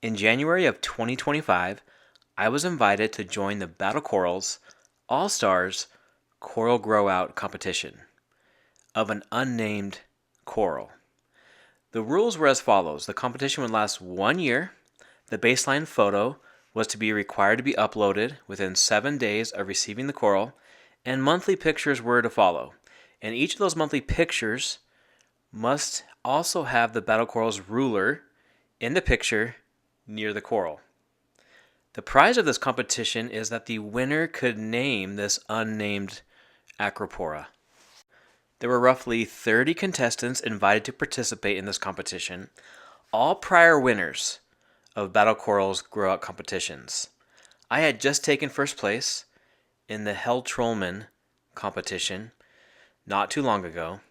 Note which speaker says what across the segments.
Speaker 1: In January of 2025, I was invited to join the Battlecorals All-Stars Coral Grow Out competition of an unnamed coral. The rules were as follows. The competition would last 1 year. The baseline photo was to be required to be uploaded within 7 days of receiving the coral, and monthly pictures were to follow. And each of those monthly pictures must also have the Battlecorals ruler in the picture near the coral. The prize of this competition is that the winner could name this unnamed acropora. There were roughly 30 contestants invited to participate in this competition, all prior winners of Battlecorals Grow Out competitions. I had just taken first place in the Hell-Trollman competition not too long ago,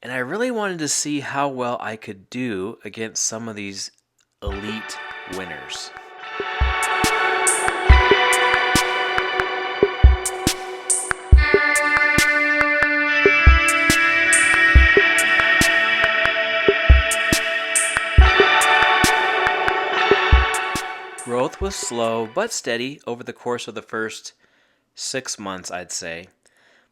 Speaker 1: and I really wanted to see how well I could do against some of these elite winners. Growth was slow but steady over the course of the first 6 months, I'd say.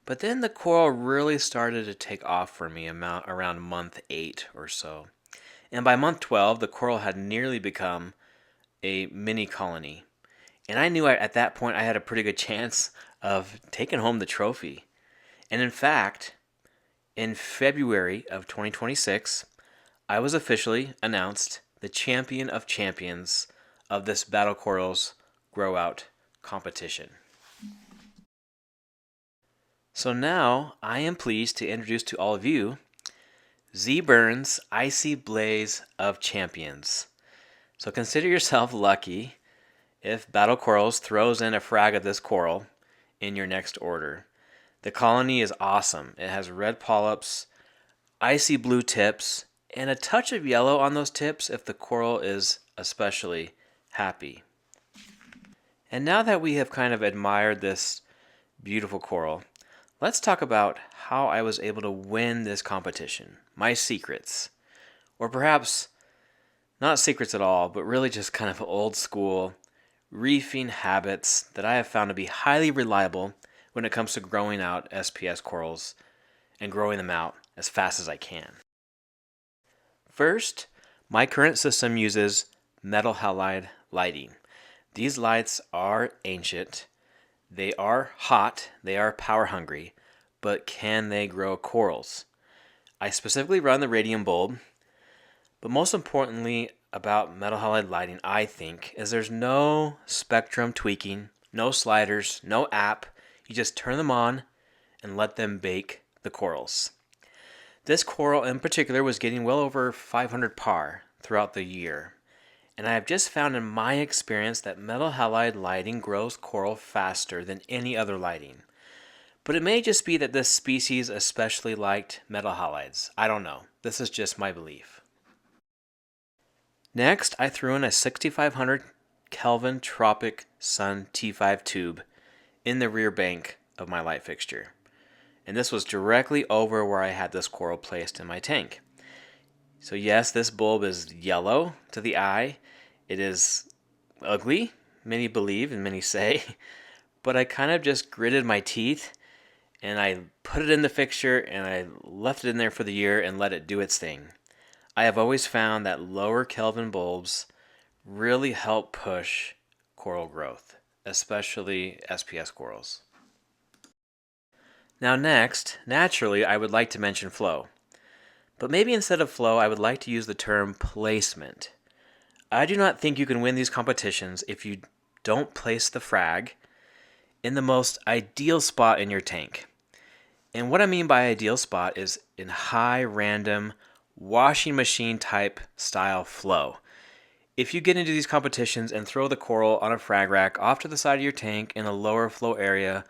Speaker 1: But then the coral really started to take off for me around month 8 or so. And by month 12, the coral had nearly become a mini colony. And I knew at that point I had a pretty good chance of taking home the trophy. And in fact, in February of 2026, I was officially announced the champion of champions of this Battlecorals Grow Out competition. So now I am pleased to introduce to all of you Z Burns' Icy Blaze of Champions. So consider yourself lucky if Battlecorals throws in a frag of this coral in your next order. The colony is awesome. It has red polyps, icy blue tips, and a touch of yellow on those tips if the coral is especially happy. And now that we have kind of admired this beautiful coral, let's talk about how I was able to win this competition. My secrets. Or perhaps not secrets at all, but really just kind of old school reefing habits that I have found to be highly reliable when it comes to growing out SPS corals and growing them out as fast as I can. First, my current system uses metal halide lighting. These lights are ancient, they are hot, they are power hungry, but can they grow corals? I specifically run the radium bulb, but most importantly about metal halide lighting, I think, is there's no spectrum tweaking, no sliders, no app. You just turn them on and let them bake the corals. This coral in particular was getting well over 500 par throughout the year. And I have just found in my experience that metal halide lighting grows coral faster than any other lighting. But it may just be that this species especially liked metal halides. I don't know. This is just my belief. Next, I threw in a 6500 Kelvin Tropic Sun T5 tube in the rear bank of my light fixture. And this was directly over where I had this coral placed in my tank. So yes, this bulb is yellow to the eye. It is ugly, many believe and many say, but I kind of just gritted my teeth and I put it in the fixture and I left it in there for the year and let it do its thing. I have always found that lower Kelvin bulbs really help push coral growth, especially SPS corals. Now next, naturally, I would like to mention flow. But maybe instead of flow, I would like to use the term placement. I do not think you can win these competitions if you don't place the frag in the most ideal spot in your tank. And what I mean by ideal spot is in high random washing machine type style flow. If you get into these competitions and throw the coral on a frag rack off to the side of your tank in a lower flow area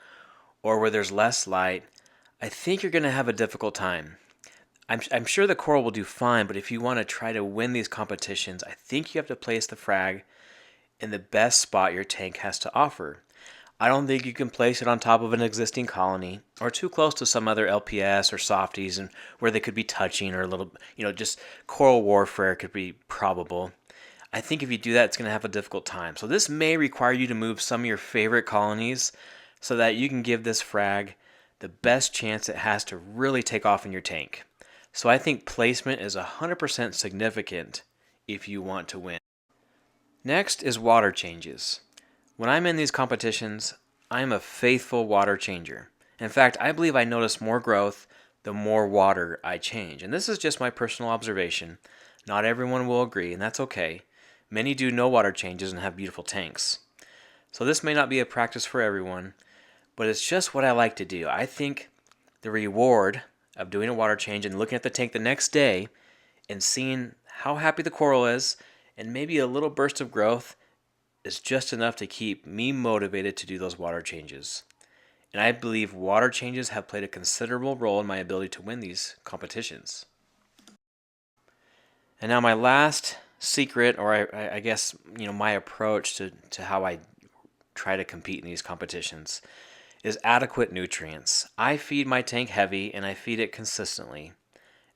Speaker 1: or where there's less light, I think you're going to have a difficult time. I'm sure the coral will do fine, but if you want to try to win these competitions, I think you have to place the frag in the best spot your tank has to offer. I don't think you can place it on top of an existing colony or too close to some other LPS or softies and where they could be touching or a little, just coral warfare could be probable. I think if you do that, it's going to have a difficult time. So this may require you to move some of your favorite colonies so that you can give this frag the best chance it has to really take off in your tank. So I think placement is 100% significant if you want to win. Next is water changes. When I'm in these competitions, I'm a faithful water changer. In fact, I believe I notice more growth the more water I change. And this is just my personal observation. Not everyone will agree, and that's okay. Many do no water changes and have beautiful tanks. So this may not be a practice for everyone, but it's just what I like to do. I think the reward of doing a water change and looking at the tank the next day and seeing how happy the coral is and maybe a little burst of growth is just enough to keep me motivated to do those water changes. And I believe water changes have played a considerable role in my ability to win these competitions. And now my last secret, or I guess my approach to how I try to compete in these competitions, is adequate nutrients. I feed my tank heavy and I feed it consistently.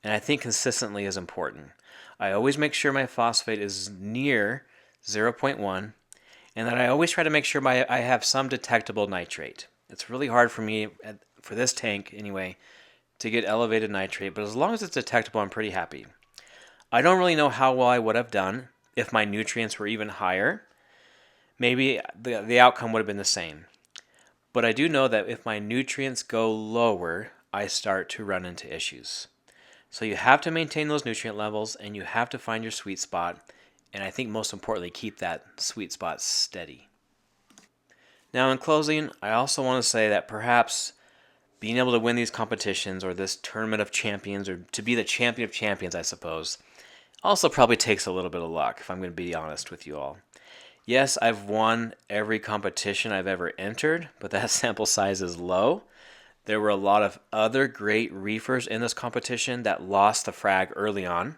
Speaker 1: And I think consistently is important. I always make sure my phosphate is near 0.1 and that I always try to make sure I have some detectable nitrate. It's really hard for me, for this tank anyway, to get elevated nitrate, but as long as it's detectable, I'm pretty happy. I don't really know how well I would have done if my nutrients were even higher. Maybe the outcome would have been the same. But I do know that if my nutrients go lower, I start to run into issues. So you have to maintain those nutrient levels and you have to find your sweet spot. And I think most importantly, keep that sweet spot steady. Now in closing, I also want to say that perhaps being able to win these competitions or this tournament of champions, or to be the champion of champions, I suppose, also probably takes a little bit of luck, if I'm going to be honest with you all. Yes, I've won every competition I've ever entered, but that sample size is low. There were a lot of other great reefers in this competition that lost the frag early on.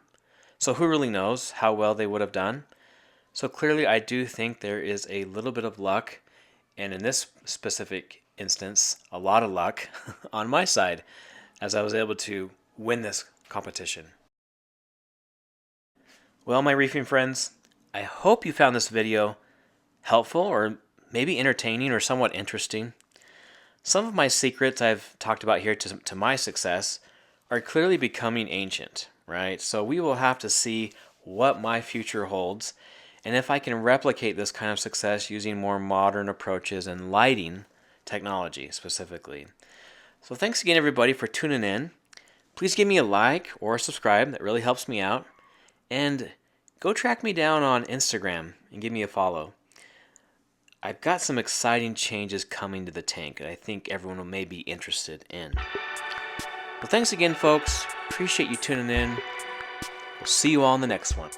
Speaker 1: So who really knows how well they would have done? So clearly I do think there is a little bit of luck, and in this specific instance, a lot of luck on my side as I was able to win this competition. Well, my reefing friends, I hope you found this video helpful or maybe entertaining or somewhat interesting. Some of my secrets I've talked about here to my success are clearly becoming ancient, right? So we will have to see what my future holds and if I can replicate this kind of success using more modern approaches and lighting technology specifically. So thanks again everybody for tuning in. Please give me a like or a subscribe, that really helps me out. And go track me down on Instagram and give me a follow. I've got some exciting changes coming to the tank that I think everyone may be interested in. Well, thanks again, folks. Appreciate you tuning in. We'll see you all in the next one.